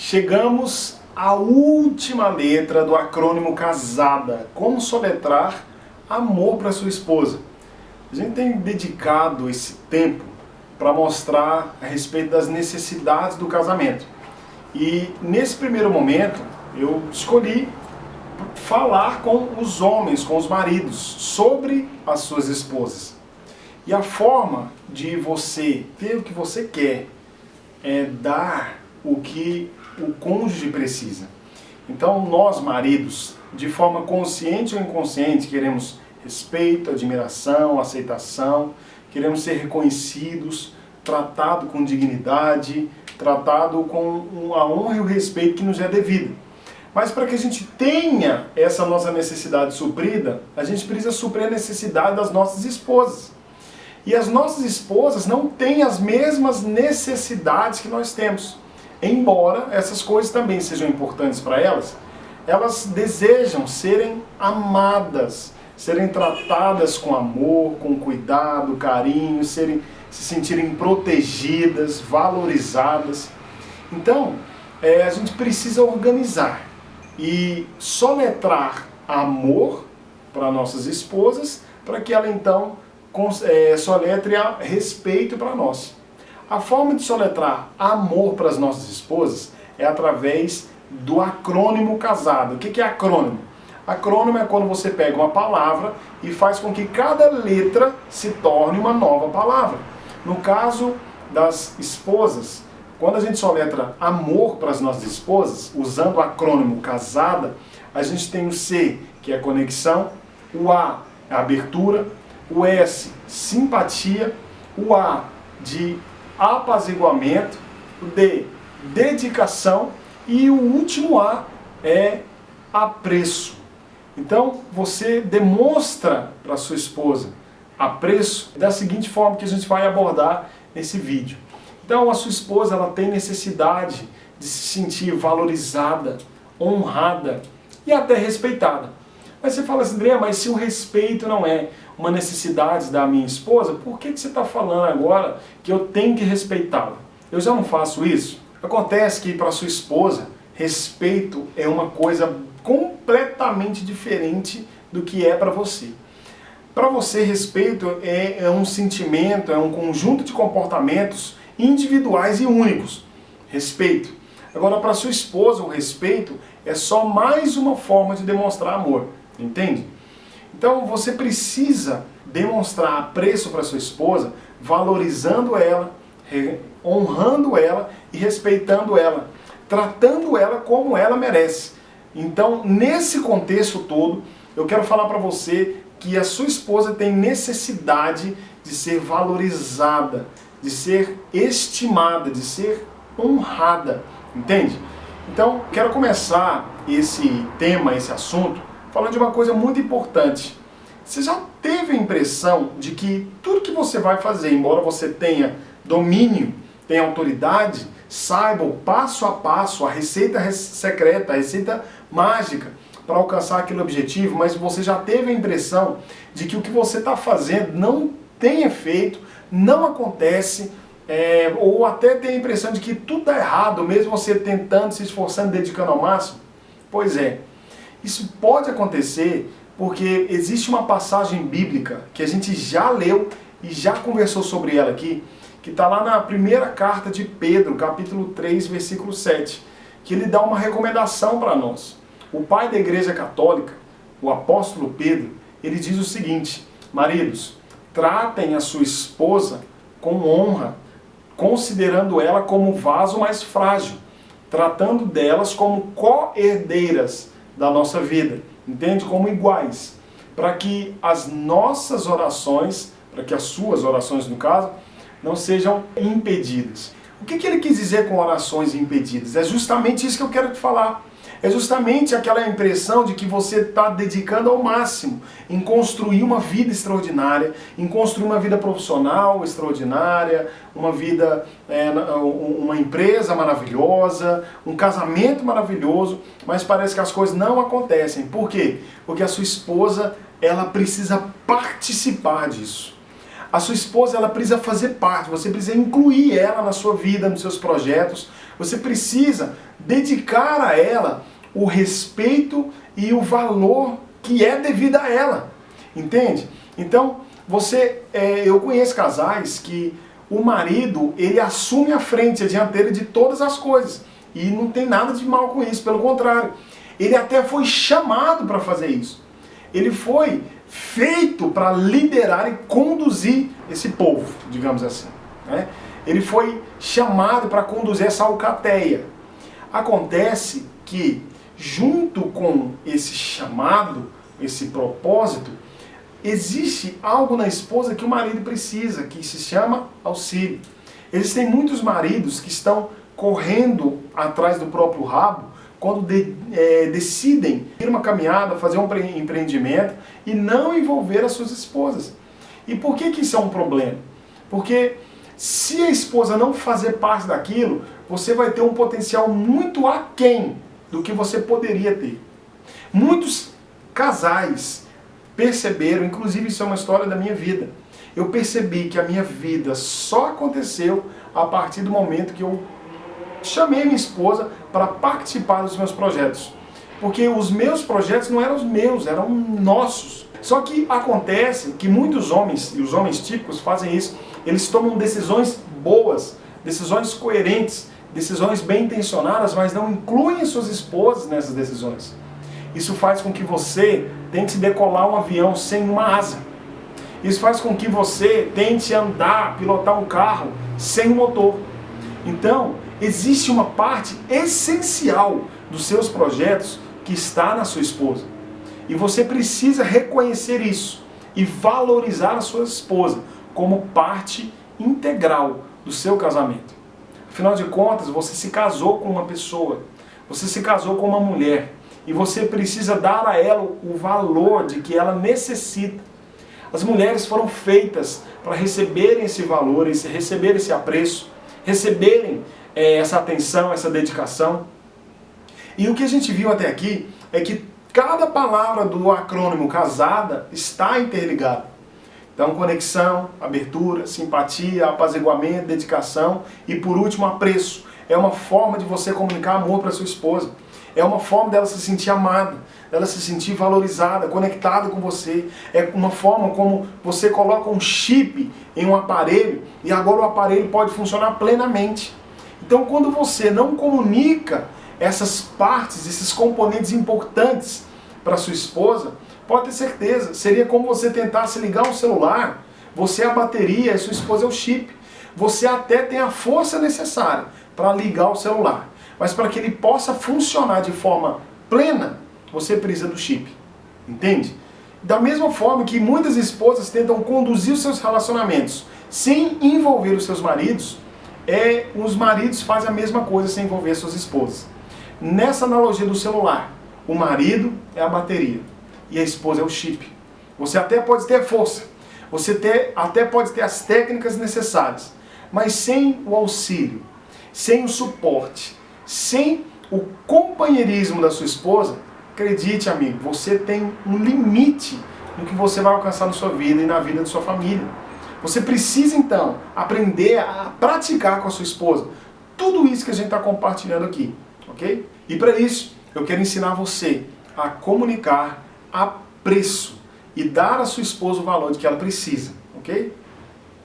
Chegamos à última letra do acrônimo CASADA. Como soletrar amor para sua esposa? A gente tem dedicado esse tempo para mostrar a respeito das necessidades do casamento. E nesse primeiro momento eu escolhi falar com os homens, com os maridos, sobre as suas esposas. E a forma de você ter o que você quer é dar o que o cônjuge precisa. Então nós, maridos, de forma consciente ou inconsciente, queremos respeito, admiração, aceitação, queremos ser reconhecidos, tratado com dignidade, tratado com a honra e o respeito que nos é devido. Mas para que a gente tenha essa nossa necessidade suprida, a gente precisa suprir a necessidade das nossas esposas. E as nossas esposas não têm as mesmas necessidades que nós temos. Embora essas coisas também sejam importantes para elas, elas desejam serem amadas, serem tratadas com amor, com cuidado, carinho, se sentirem protegidas, valorizadas. Então, a gente precisa organizar e soletrar amor para nossas esposas, para que ela então soletre respeito para nós. A forma de soletrar amor para as nossas esposas é através do acrônimo CASADA. O que é acrônimo? Acrônimo é quando você pega uma palavra e faz com que cada letra se torne uma nova palavra. No caso das esposas, quando a gente soletra amor para as nossas esposas, usando o acrônimo CASADA, a gente tem o C, que é conexão, o A é abertura, o S, simpatia, o A de apaziguamento, o D, dedicação e o último A é apreço. Então você demonstra para sua esposa apreço da seguinte forma que a gente vai abordar nesse vídeo. Então a sua esposa ela tem necessidade de se sentir valorizada, honrada e até respeitada. Mas você fala assim, André, mas se o respeito não é uma necessidade da minha esposa, por que você está falando agora que eu tenho que respeitá-la? Eu já não faço isso? Acontece que para sua esposa, respeito é uma coisa completamente diferente do que é para você. Para você, respeito é um sentimento, é um conjunto de comportamentos individuais e únicos. Respeito. Agora, para sua esposa, o respeito é só mais uma forma de demonstrar amor. Entende? Então você precisa demonstrar apreço para sua esposa, valorizando ela, honrando ela e respeitando ela, tratando ela como ela merece. Então, nesse contexto todo, eu quero falar para você que a sua esposa tem necessidade de ser valorizada, de ser estimada, de ser honrada. Entende? Então, quero começar esse tema, esse assunto, falando de uma coisa muito importante. Você já teve a impressão de que tudo que você vai fazer, embora você tenha domínio, tenha autoridade, saiba o passo a passo, a receita secreta, a receita mágica para alcançar aquele objetivo, mas você já teve a impressão de que o que você está fazendo não tem efeito, não acontece, ou até tem a impressão de que tudo está errado, mesmo você tentando, se esforçando, dedicando ao máximo? Pois é. Isso pode acontecer porque existe uma passagem bíblica que a gente já leu e já conversou sobre ela aqui, que está lá na primeira carta de Pedro, capítulo 3, versículo 7, que ele dá uma recomendação para nós. O pai da Igreja Católica, o apóstolo Pedro, ele diz o seguinte: maridos, tratem a sua esposa com honra, considerando ela como vaso mais frágil, tratando delas como co-herdeiras da nossa vida, entende? Como iguais, para que as nossas orações, para que as suas orações no caso, não sejam impedidas. O que ele quis dizer com orações impedidas? É justamente isso que eu quero te falar. É justamente aquela impressão de que você está dedicando ao máximo em construir uma vida extraordinária, em construir uma vida profissional extraordinária, uma vida, uma empresa maravilhosa, um casamento maravilhoso, mas parece que as coisas não acontecem. Por quê? Porque a sua esposa, ela precisa participar disso. A sua esposa, ela precisa fazer parte, você precisa incluir ela na sua vida, nos seus projetos, Você precisa dedicar a ela o respeito e o valor que é devido a ela. Entende? Então, eu conheço casais que o marido, ele assume a frente, a dianteira de todas as coisas. E não tem nada de mal com isso, pelo contrário. Ele até foi chamado para fazer isso. Ele foi feito para liderar e conduzir esse povo, digamos assim, né? Ele foi chamado para conduzir essa alcateia. Acontece que, junto com esse chamado, esse propósito, existe algo na esposa que o marido precisa, que se chama auxílio. Existem muitos maridos que estão correndo atrás do próprio rabo quando decidem ir uma caminhada, fazer um empreendimento e não envolver as suas esposas. E por que isso é um problema? Porque se a esposa não fazer parte daquilo, você vai ter um potencial muito aquém do que você poderia ter. Muitos casais perceberam, inclusive isso é uma história da minha vida, eu percebi que a minha vida só aconteceu a partir do momento que eu chamei minha esposa para participar dos meus projetos. Porque os meus projetos não eram os meus, eram nossos. Só que acontece que muitos homens, e os homens típicos fazem isso, eles tomam decisões boas, decisões coerentes, decisões bem intencionadas, mas não incluem suas esposas nessas decisões. Isso faz com que você tente decolar um avião sem uma asa. Isso faz com que você tente andar, pilotar um carro sem um motor. Então, existe uma parte essencial dos seus projetos que está na sua esposa. E você precisa reconhecer isso e valorizar a sua esposa como parte integral do seu casamento. Afinal de contas, você se casou com uma pessoa, você se casou com uma mulher, e você precisa dar a ela o valor de que ela necessita. As mulheres foram feitas para receberem esse valor, receber esse apreço, receberem essa atenção, essa dedicação. E o que a gente viu até aqui é que cada palavra do acrônimo casada está interligada. Então, conexão, abertura, simpatia, apaziguamento, dedicação e, por último, apreço. É uma forma de você comunicar amor para sua esposa. É uma forma dela se sentir amada, dela se sentir valorizada, conectada com você. É uma forma como você coloca um chip em um aparelho e agora o aparelho pode funcionar plenamente. Então, quando você não comunica essas partes, esses componentes importantes para sua esposa, pode ter certeza, seria como você tentasse ligar um celular, você é a bateria e sua esposa é o chip. Você até tem a força necessária para ligar o celular, mas para que ele possa funcionar de forma plena, você precisa do chip. Entende? Da mesma forma que muitas esposas tentam conduzir os seus relacionamentos sem envolver os seus maridos, os maridos fazem a mesma coisa sem envolver suas esposas. Nessa analogia do celular, o marido é a bateria e a esposa é o chip. Você até pode ter força, até pode ter as técnicas necessárias, mas sem o auxílio, sem o suporte, sem o companheirismo da sua esposa, acredite, amigo, você tem um limite no que você vai alcançar na sua vida e na vida de sua família. Você precisa, então, aprender a praticar com a sua esposa tudo isso que a gente está compartilhando aqui, ok? E para isso, eu quero ensinar você a comunicar apreço e dar à sua esposa o valor de que ela precisa, ok?